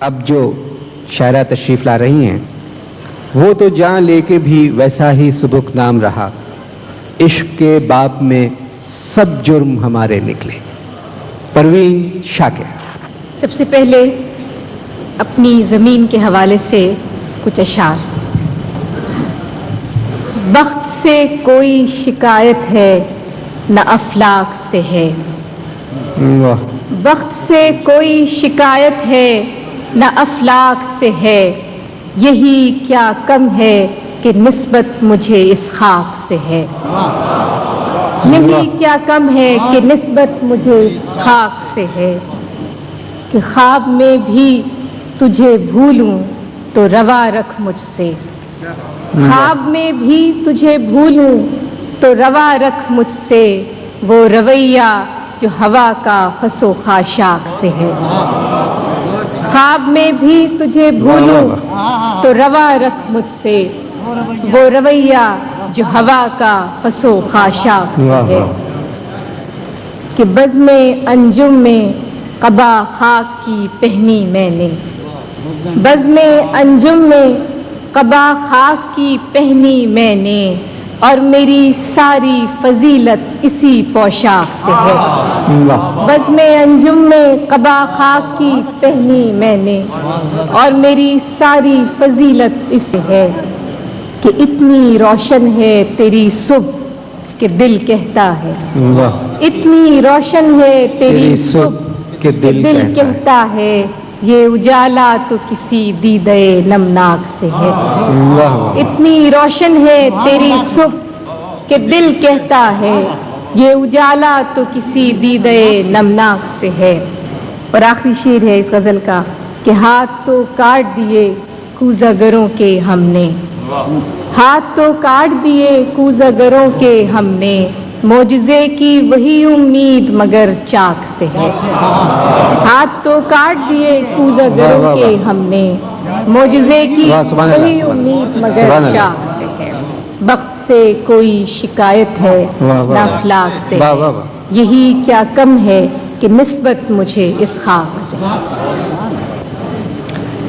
اب جو شاعرہ تشریف لا رہی ہیں وہ تو جان لے کے بھی ویسا ہی سبک نام رہا، عشق کے باب میں سب جرم ہمارے نکلے۔ پروین شاکر۔ سب سے پہلے اپنی زمین کے حوالے سے کچھ اشعار۔ بخت سے کوئی شکایت ہے نہ افلاک سے ہے، بخت سے کوئی شکایت ہے نہ افلاک سے ہے، یہی کیا کم ہے کہ نسبت مجھے اس خاک سے ہے، یہی کیا کم ہے کہ نسبت مجھے اس خاک سے ہے، کہ خواب میں بھی تجھے بھولوں تو روا رکھ مجھ سے، خواب میں بھی تجھے بھولوں تو روا رکھ مجھ سے، وہ رویہ جو ہوا کا خس و خاشاک سے ہے، خواب میں بھی تجھے بھولوں تو روا رکھ مجھ سے، وہ رویہ جو ہوا کا خس و خاشاک سے ہے، کہ بزم انجم میں قبا خاک کی پہنی میں نے، بزم انجم میں قبا خاک کی پہنی میں نے، اور میری ساری فضیلت اسی پوشاک سے ہے، بزم انجم میں قبا خاک کی پہنی میں نے، اور میری ساری فضیلت اس سے ہے، کہ اتنی روشن ہے تیری صبح کہ دل کہتا ہے، اتنی روشن ہے تیری صبح کہ دل کہتا ہے، یہ اجالا تو کسی دیدے نمناک سے ہے، اتنی روشن ہے تیری صبح کہ دل کہتا ہے، یہ اجالا تو کسی دیدے نمناک سے ہے۔ اور آخری شعر ہے اس غزل کا، کہ ہاتھ تو کاٹ دیے کوزہ کے ہم نے، ہاتھ تو کاٹ دیے کوزہ کے ہم نے، معجزے کی وہی امید مگر چاک سے ہے، ہاتھ تو کاٹ دیے کوزہ کے ہم نے، معجزے کی وہی امید مگر چاک سے ہے، بخت سے کوئی شکایت ہے نہ افلاک سے ہے، یہی کیا کم ہے کہ نسبت مجھے اس خاک سے ہے۔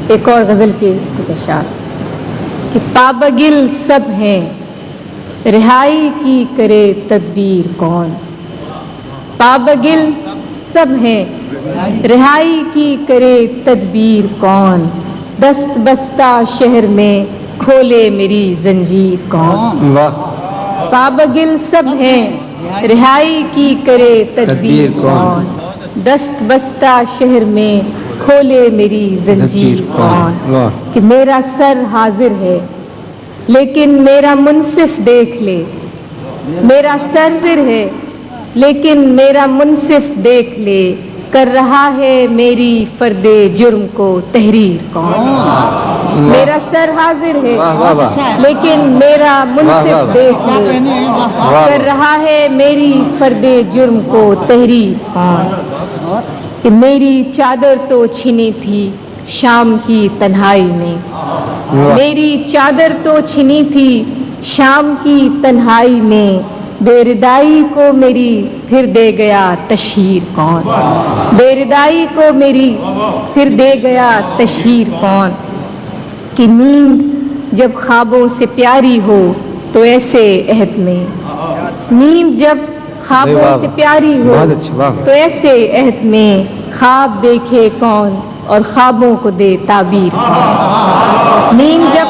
ایک اور غزل کے کچھ اشعار، کہ پابگل سب ہیں رہائی کی کرے تدبیر کون، پابگل سب ہیں رہائی کی کرے تدبیر کون، دست بستہ شہر میں کھولے میری زنجیر کون، پابگل سب ہیں رہائی کی کرے تدبیر کون، دست بستہ شہر میں کھولے میری زنجیر کون، کہ میرا سر حاضر ہے لیکن میرا منصف دیکھ لے، میرا سر حاضر ہے لیکن میرا منصف دیکھ لے، کر رہا ہے میری فرد جرم کو تحریر کون، میرا سر حاضر ہے لیکن میرا منصف دیکھ لے، کر رہا ہے میری فرد جرم کو تحریر کون، کہ میری چادر تو چھنی تھی شام کی تنہائی میں، میری چادر تو چھنی تھی شام کی تنہائی میں، بے ردائی کو میری پھر دے گیا تشہیر کون، بے ردائی کو میری پھر دے گیا تشہیر کون، کہ نیند جب خوابوں سے پیاری ہو تو ایسے عہد میں، نیند جب خوابوں سے پیاری ہو تو ایسے عہد میں، خواب دیکھے کون اور خوابوں کو دے تعبیر کون، نیند جب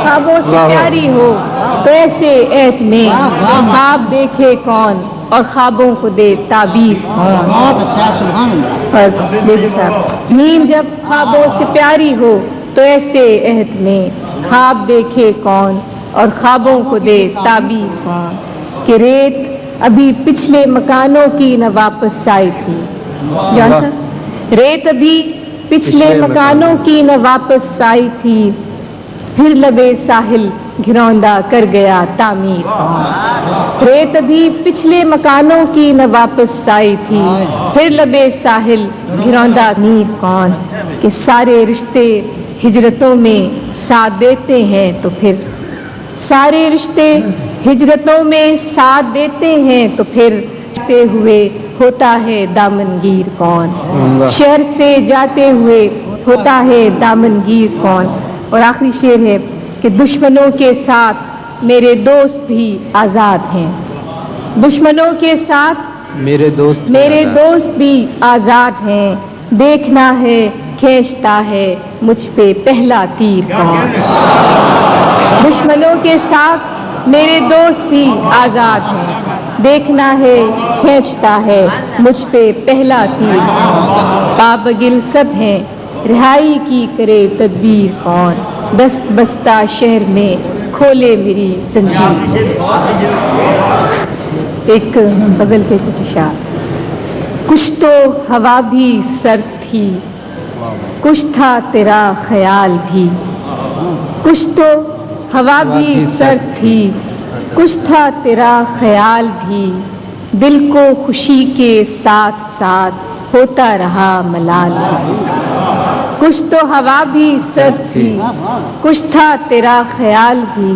خوابوں سے پیاری ہو تو ایسے عہد میں، خواب دیکھے کون اور خوابوں کو دے تعبیر کون، نیند جب خوابوں سے پیاری ہو تو ایسے عہد میں، خواب دیکھے کون اور خوابوں کو دے تعبیر کون، کہ ریت ابھی پچھلے مکانوں کی نہ واپس آئی تھی، جان سا ریت ابھی پچھلے مکانوں کی نہ واپس آئی تھی، پھر لبے ساحل گھروندہ کر گیا تعمیر کون، ریت ابھی پچھلے مکانوں کی نہ واپس آئی تھی، پھر لبے ساحل گھروندہ تعمیر کون، کہ سارے رشتے ہجرتوں میں ساتھ دیتے ہیں تو پھر، سارے رشتے ہجرتوں میں ساتھ دیتے ہیں تو پھر جاتے ہوئے ہوتا ہے دامنگیر کون، شہر سے جاتے ہوئے ہوتا ہے دامنگیر کون. اور آخری شعر ہے کہ دشمنوں کے ساتھ میرے دوست بھی آزاد ہیں. دشمنوں کے ساتھ میرے دوست بھی آزاد ہیں. دیکھنا ہے کھینچتا ہے مجھ پہ پہلا تیر کون. دشمنوں کے ساتھ میرے دوست بھی آزاد ہیں. دیکھنا ہے کھینچتا ہے مجھ پہ پہلا تیر. پابگل سب ہیں رہائی کی کرے تدبیر کون. دست بستہ شہر میں کھولے میری زنجیر. ایک غزل کے کچھ اشعار. کچھ تو ہوا بھی سرد تھی, کچھ تھا تیرا خیال بھی. کچھ تو ہوا بھی سرد تھی, کچھ تھا تیرا خیال بھی. دل کو خوشی کے ساتھ ساتھ ہوتا رہا ملال بھی. کچھ تو ہوا بھی سرد تھی, کچھ تھا تیرا خیال بھی.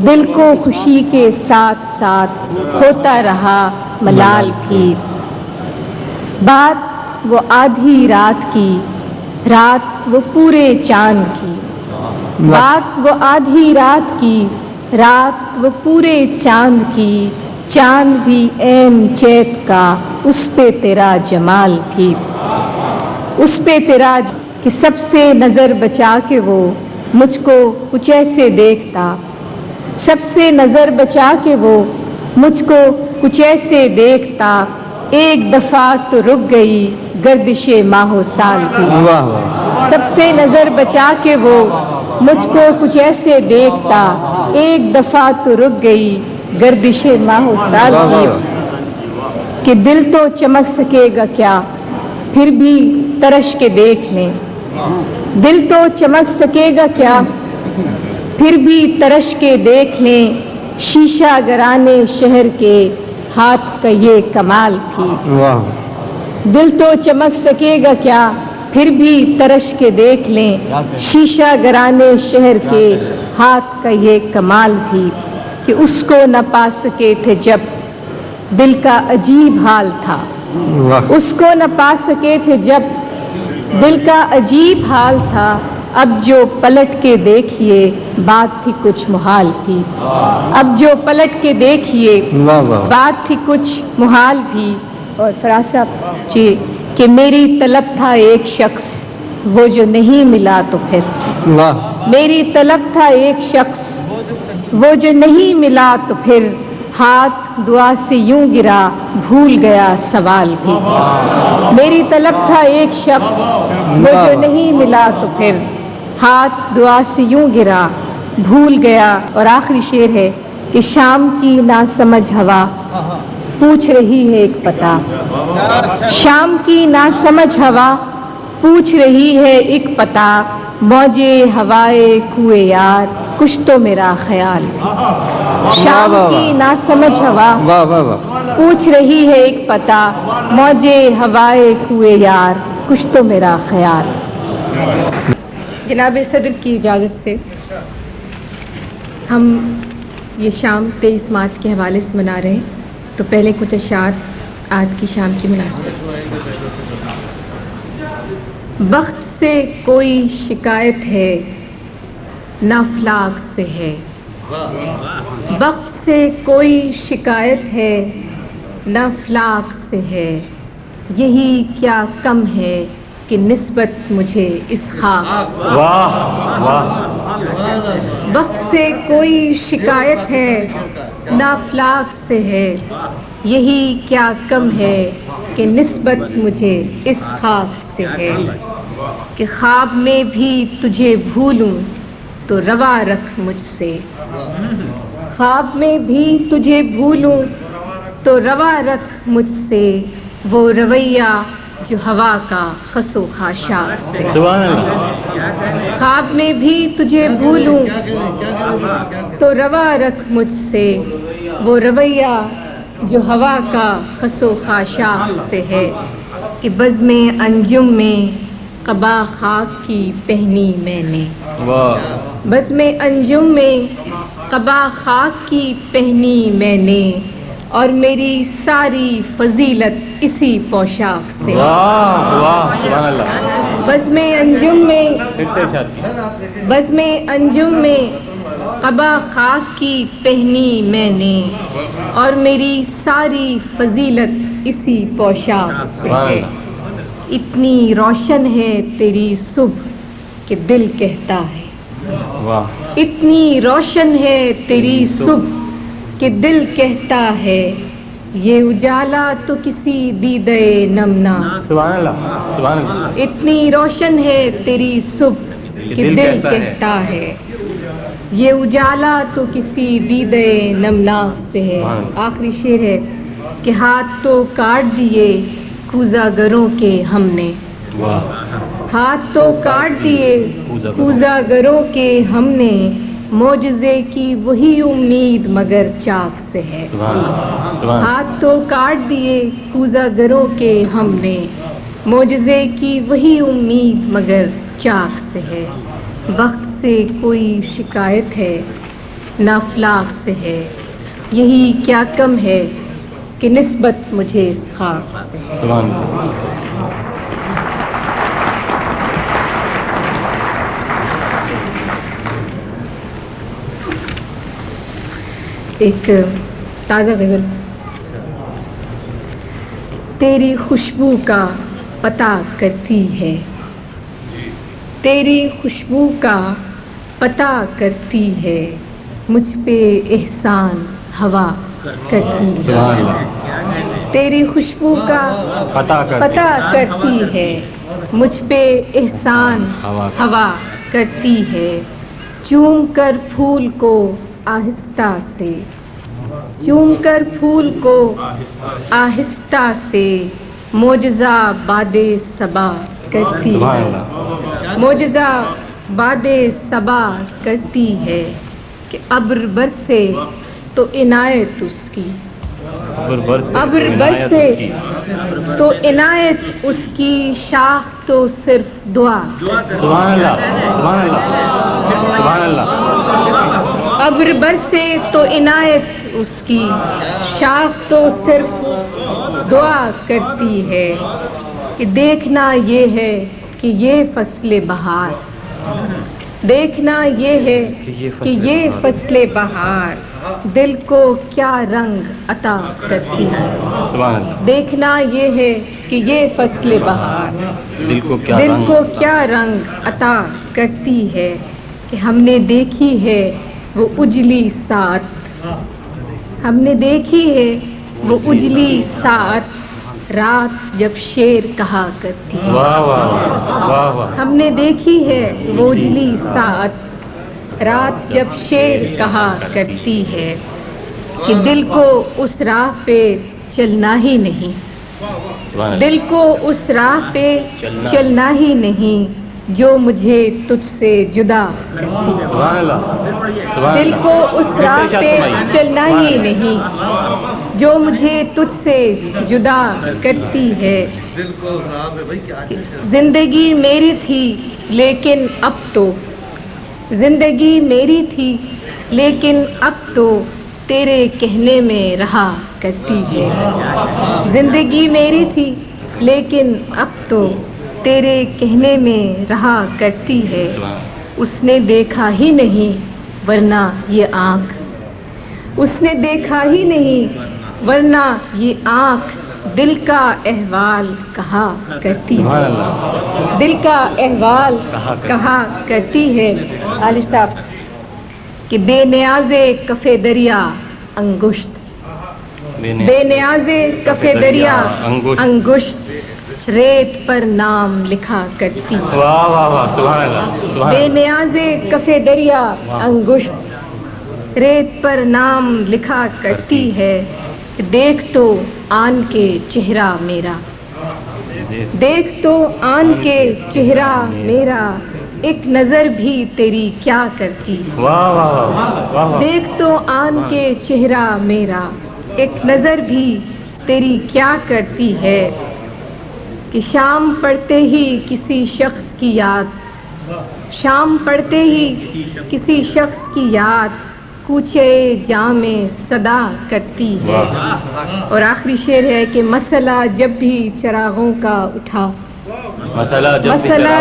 دل کو خوشی کے ساتھ ساتھ ہوتا رہا ملال بھی. بات وہ آدھی رات کی, رات وہ پورے چاند کی. بات وہ آدھی رات کی, رات وہ پورے چاند کی. چاند بھی عین چیت کا, اس پہ تیرا جمال بھی. اس پہ تیرا کہ سب سے نظر بچا کے وہ مجھ کو کچھ ایسے دیکھتا. سب سے نظر بچا کے وہ مجھ کو کچھ ایسے دیکھتا. ایک دفعہ تو رک گئی گردش ماہ و سال کی. سب سے نظر بچا کے وہ مجھ کو کچھ ایسے دیکھتا. ایک دفعہ تو رک گئی گردش ماہ و سال کی. کہ دل تو چمک سکے گا کیا پھر بھی ترش کے دیکھ لیں. دل تو چمک سکے گا کیا پھر بھی ترش کے دیکھ لیں. شیشہ گرانے شہر کے ہاتھ کا یہ کمال بھی. دل تو چمک سکے گا کیا پھر بھی ترش کے دیکھ لیں. شیشہ گرانے شہر کے ہاتھ کا یہ کمال بھی. کہ اس کو نہ پا سکے تھے جب دل کا عجیب حال تھا. اس کو نہ پا سکے تھے جب دل کا عجیب حال تھا. اب جو پلٹ کے دیکھیے بات تھی کچھ محال بھی. اب جو پلٹ کے دیکھیے بات تھی کچھ محال بھی. اور فراسہ جی کہ میری طلب تھا ایک شخص وہ جو نہیں ملا تو پھر. میری طلب تھا ایک شخص وہ جو نہیں ملا تو پھر. ہاتھ دعا سے یوں گرا بھول گیا سوال بھی. میری طلب تھا ایک شخص وہ جو نہیں ملا تو پھر. ہاتھ دعا سے یوں گرا بھول گیا. اور آخری شعر ہے کہ شام کی ناسمجھ ہوا پوچھ رہی ہے ایک پتہ. شام کی ناسمجھ ہوا پوچھ رہی ہے ایک پتہ. موجے ہوائے کوئے یار کچھ تو میرا خیال. شام کی ناسمجھ ہوا پوچھ رہی ہے ایک پتہ. موجے ہوائے کوئے یار کچھ تو میرا خیال. جناب صدر کی اجازت سے ہم یہ شام 23 مارچ کے حوالے سے منا رہے ہیں. تو پہلے کچھ اشعار آج کی شام کی مناسبت. وقت سے کوئی شکایت ہے نہ افلاک سے ہے. وقت سے کوئی شکایت ہے نہ افلاک سے ہے. یہی کیا کم ہے کہ نسبت مجھے اس خاک. وقت سے کوئی شکایت ہے نہ افلاک سے ہے. یہی کیا کم ہے کہ نسبت مجھے اس خاک سے ہے. کہ خواب میں بھی تجھے بھولوں تو روا رکھ مجھ سے. خواب میں بھی تجھے بھولوں تو روا رکھ مجھ سے. وہ رویہ جو ہوا کا خس و خاشاک سے. خواب میں بھی تجھے بھولوں تو روا رکھ مجھ سے. وہ رویہ جو ہوا کا خس و خاشاک سے ہے. کہ بزم انجم میں قبا خاک کی پہنی میں نے. بزم انجم میں قبا خاک کی پہنی میں نے. اور میری ساری فضیلت اسی پوشاک سے. بزم انجم میں قبا خاک کی پہنی میں نے، اور میری ساری فضیلت اسی پوشاک سے ہے۔ اتنی روشن ہے تیری صبح کہ دل کہتا ہے، اتنی روشن ہے تیری صبح کہ دل کہتا ہے، یہ اجالا تو کسی دیدے نمنا۔ سبحان اللہ، سبحان اللہ۔ اتنی روشن ہے تیری صبح کہ دل کہتا ہے، یہ اجالا تو کسی دیدے نمنا سے ہے۔ آخری شعر ہے کہ ہاتھ تو کاٹ دیے کوزہ گروں کے ہم نے، ہاتھ تو کاٹ دیے کوزہ گروں کے ہم نے، معجزے کی وہی امید مگر چاک سے ہے۔ ہاتھ تو کاٹ دیے کوزہ گروں کے ہم نے، معجزے کی وہی امید مگر چاک سے ہے۔ وقت سے کوئی شکایت ہے نہ افلاک سے ہے، یہی کیا کم ہے کہ نسبت مجھے اس خاک سے ہے۔ ایک تازہ غزل۔ تیری خوشبو کا پتہ کرتی ہے، تیری خوشبو کا پتہ کرتی ہے، مجھ پہ احسان ہوا کرتی ہے۔ تیری خوشبو کا پتہ کرتی ہے، مجھ پہ احسان ہوا کرتی ہے، چوم کر پھول کو آہستہ سے، چوم کر پھول کو آہستہ سے، معجزہ باد صبا کرتی ہے، معجزہ باد صبا کرتی ہے، کہ ابر برسے تو عنایت اس کی، ابر برسے تو عنایت اس کی، شاخ تو صرف دعا۔ سبحان اللہ، سبحان اللہ، سبحان اللہ۔ ابر برسے تو عنایت اس کی، شاخ تو صرف دعا کرتی ہے، کہ دیکھنا یہ ہے کہ یہ فصل بہار، دیکھنا یہ ہے کہ یہ فصل بہار دل کو کیا رنگ عطا کرتی ہے، دیکھنا یہ ہے کہ یہ فصل بہار دل کو کیا رنگ عطا کرتی ہے، کہ ہم نے دیکھی ہے وہ اجلی ساعت، ہم نے دیکھی ہے وہ اجلی ساعت، رات جب شیر کہا کرتی ہے۔ ہم نے دیکھی ہے وہ اجلی ساعت، رات جب شیر کہا کرتی ہے، کہ دل کو اس راہ پہ چلنا ہی نہیں، دل کو اس راہ پہ چلنا ہی نہیں، جو مجھے تجھ سے جدا کرتی ہے، دل کو اس راہ پہ چلنا ہی نہیں، جو مجھے تجھ سے جدا کرتی ہے۔ زندگی میری تھی لیکن اب تو، زندگی میری تھی لیکن اب تو تیرے کہنے میں رہا کرتی ہے، زندگی میری تھی لیکن اب تو تیرے کہنے میں رہا کرتی ہے، اس نے دیکھا ہی نہیں ورنہ یہ آنکھ، اس نے دیکھا ہی نہیں ورنہ یہ آنکھ دل کا احوال کہا کرتی ہے، دل کا احوال کہا کرتی ہے۔ علی صاحب کہ بے نیاز کف دریا انگشت، بے نیاز کف دریا انگشت، ریت پر نام لکھا کرتی ہے، بے نیاز کف دریا انگشت، ریت پر نام لکھا کرتی ہے، دیکھ تو آن کے چہرہ میرا، دیکھ تو آن کے چہرہ میرا، ایک نظر بھی تیری کیا کرتی ہے، دیکھ تو آن کے چہرہ میرا، ایک نظر بھی تیری کیا کرتی ہے، کہ شام پڑتے ہی کسی شخص کی یاد، شام پڑتے ہی کسی شخص کی یاد، کوچے جامع صدا کرتی ہے۔ اور آخری شعر ہے کہ مسئلہ جب بھی چراغوں کا اٹھا، مسئلہ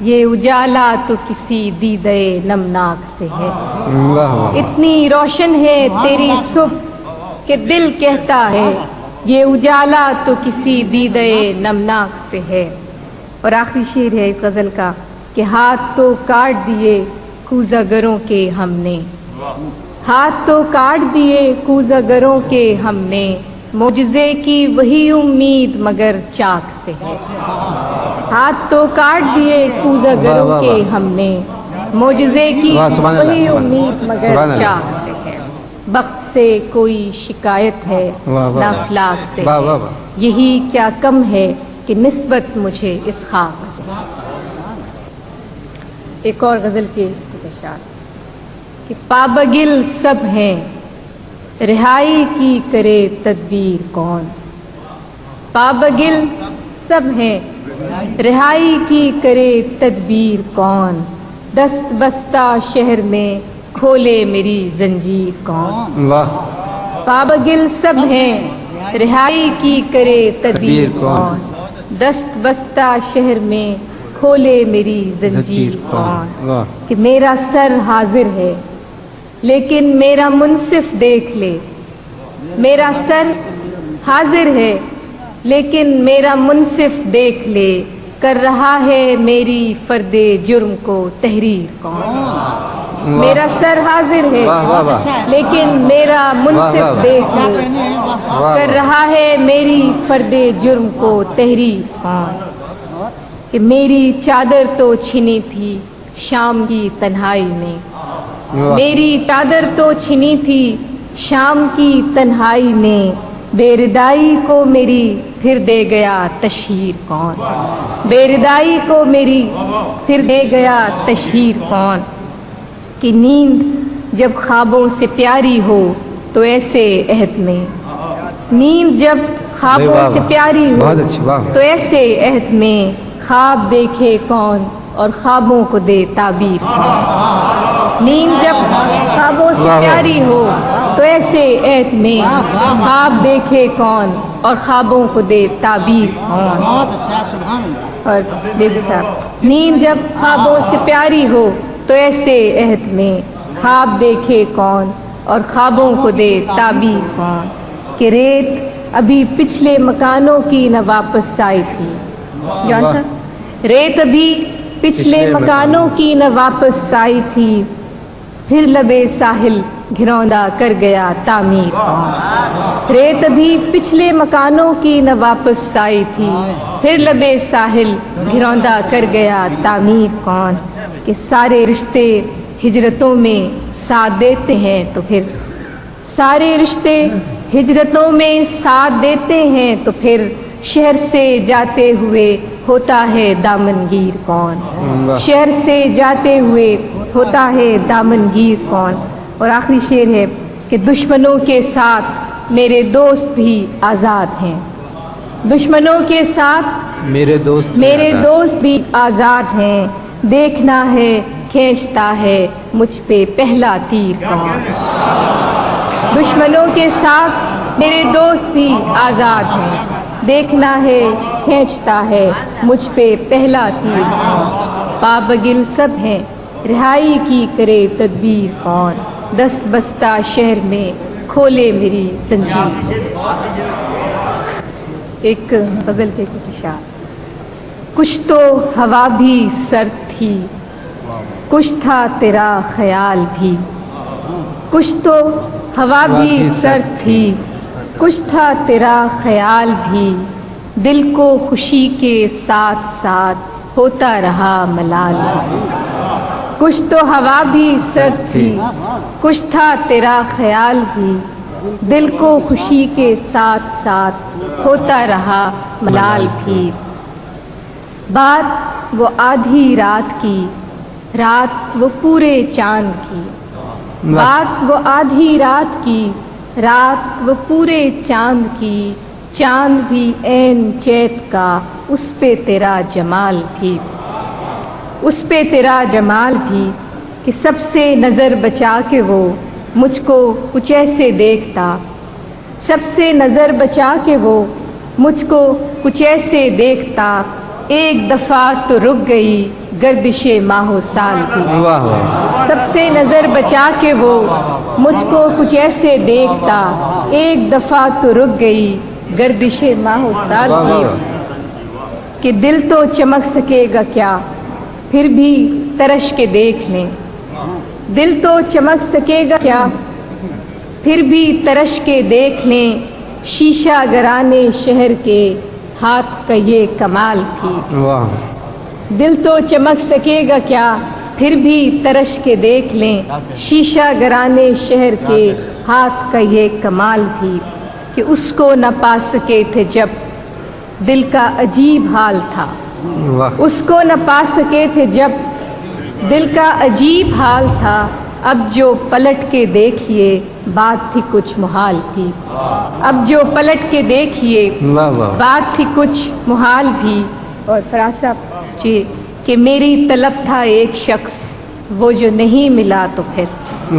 یہ اجالا تو کسی دیدے نمناک سے ہے. واہ واہ. اتنی روشن ہے تیری صبح کہ دل کہتا ہے یہ اجالا تو کسی دیدے نمناک سے ہے. اور آخری شعر ہے اس غزل کا کہ ہاتھ تو کاٹ دیے کوزہ کے ہم نے، ہاتھ تو کاٹ دیے کوزہ کے ہم نے، معجزے کی وہی امید مگر چاک سے ہے. ہاتھ تو کاٹ دیے کوزہ کے ہم نے، معجزے کی وہی امید مگر چاک سے ہے. وقت سے کوئی شکایت ہے نہ افلاک سے ہے، یہی کیا کم ہے کہ نسبت مجھے اس خاک سے. ایک اور غزل کے کچھ اشعار کہ پابگل سب ہیں رہائی کی کرے تدبیر کون. پابگل سب ہیں رہائی کی کرے تدبیر کون، دست بستہ شہر میں کھولے میری زنجیر کون. پابگل سب ہیں رہائی کی کرے تدبیر کون، دست بستہ شہر میں کھولے میری زنجیر کون. کہ میرا سر حاضر ہے لیکن میرا منصف دیکھ لے، میرا سر حاضر ہے لیکن میرا منصف دیکھ لے، کر رہا ہے میری فرد جرم کو تحریر کون. میرا سر حاضر ہے لیکن میرا منصف دیکھ لے، کر رہا ہے میری فرد جرم کو تحریر کون. کہ میری چادر تو چھنی تھی شام کی تنہائی میں، میری چادر تو چھنی تھی شام کی تنہائی میں، بے ردائی کو میری پھر دے گیا تشہیر کون. بے ردائی کو میری پھر دے گیا تشہیر کون. کہ نیند جب خوابوں سے پیاری ہو تو ایسے عہد میں، نیند جب خوابوں سے پیاری ہو تو ایسے عہد میں، خواب دیکھے کون اور خوابوں کو دے تعبیر کون. نیند جب خوابوں سے پیاری ہو تو ایسے عہد میں، خواب دیکھے کون اور خوابوں کو دے تعبیر کون. اور نیند جب خوابوں سے پیاری ہو تو ایسے عہد میں، خواب دیکھے کون اور خوابوں کو دے تعبیر کون. کہ ریت ابھی پچھلے مکانوں کی نہ واپس آئی تھی. جان سا ریت ابھی پچھلے مکانوں کی نہ واپس آئی تھی، پھر لبے ساحل گھروندا کر گیا تعمیر کون. ریت ابھی پچھلے مکانوں کی نہ واپس آئی تھی، پھر لبے ساحل گھروندا کر گیا تعمیر کون. کہ سارے رشتے ہجرتوں میں ساتھ دیتے ہیں تو پھر، سارے رشتے ہجرتوں میں ساتھ دیتے ہیں تو پھر، شہر سے جاتے ہوئے ہوتا ہے دامنگیر کون. شہر سے جاتے ہوئے ہوتا ہے دامنگیر کون. اور آخری شعر ہے کہ دشمنوں کے ساتھ میرے دوست بھی آزاد ہیں. دشمنوں کے ساتھ میرے دوست بھی آزاد ہیں، دیکھنا ہے کھینچتا ہے مجھ پہ پہلا تیر کون. دشمنوں کے ساتھ میرے دوست بھی آزاد ہیں، دیکھنا ہے کھینچتا ہے مجھ پہ پہلا تیر کون. پابگل سب ہیں رہائی کی کرے تدبیر کون، دست بستہ شہر میں کھولے میری زنجیر. ایک غزل کے کچھ اشعار. کچھ تو ہوا بھی سرد تھی، کچھ تھا تیرا خیال بھی. کچھ تو ہوا بھی سرد تھی، کچھ تھا تیرا خیال بھی. دل کو خوشی کے ساتھ ساتھ ہوتا رہا ملال بھی. کچھ تو ہوا بھی سرد تھی، کچھ تھا تیرا خیال بھی. دل کو خوشی کے ساتھ ساتھ ہوتا رہا ملال بھی. بات وہ آدھی رات کی، رات وہ پورے چاند کی. بات وہ آدھی رات کی، رات وہ پورے چاند کی. چاند بھی عین چیت کا، اس پہ تیرا جمال بھی. اس پہ تیرا جمال بھی. کہ سب سے نظر بچا کے وہ مجھ کو کچھ ایسے دیکھتا. سب سے نظر بچا کے وہ مجھ کو کچھ ایسے دیکھتا. ایک دفعہ تو رک گئی گردش ماہ و سال بھی۔ واہ واہ، سب سے نظر بچا کے وہ مجھ کو کچھ ایسے دیکھتا، ایک دفعہ تو رک گئی گردش ماہ و سال واہ بھی، واہ، کہ دل تو چمک سکے گا کیا پھر بھی ترش کے دیکھ لیں، دل تو چمک سکے گا کیا پھر بھی ترش کے دیکھ لیں، شیشہ گرانے شہر کے ہاتھ کا یہ کمال بھی۔ واہ، دل تو چمک سکے گا کیا پھر بھی ترش کے دیکھ لیں، شیشہ گرانے شہر کے ہاتھ کا یہ کمال بھی، کہ اس کو نہ پا سکے تھے جب دل کا عجیب حال تھا، واہ، اس کو نہ پا سکے تھے جب دل کا عجیب حال تھا، اب جو پلٹ کے دیکھیے بات تھی کچھ محال بھی، اب جو پلٹ کے دیکھیے واہ واہ، بات تھی کچھ محال بھی۔ اور فراز صاحب جی کہ میری طلب تھا ایک شخص وہ جو نہیں ملا تو پھر،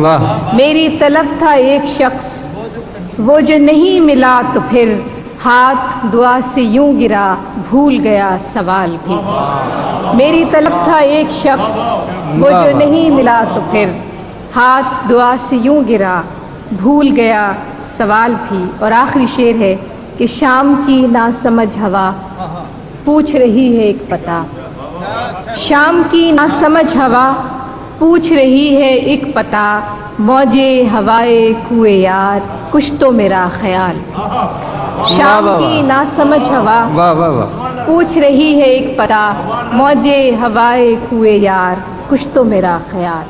واہ، میری طلب تھا ایک شخص وہ جو نہیں ملا تو پھر، ہاتھ دعا سے یوں گرا بھول گیا سوال بھی، میری طلب تھا ایک شخص وہ جو نہیں ملا تو پھر، ہاتھ دعا سے یوں گرا بھول گیا سوال بھی۔ اور آخری شعر ہے کہ شام کی ناسمجھ ہوا پوچھ رہی ہے ایک پتہ، شام کی ناسمجھ ہوا پوچھ رہی ہے ایک پتہ، موجے ہوائے کوئے یار کچھ تو میرا خیال، شام کی ناسمجھ ہوا واہ واہ واہ، پوچھ رہی ہے ایک پتہ، موجے ہوائے کوئے یار کچھ تو میرا خیال۔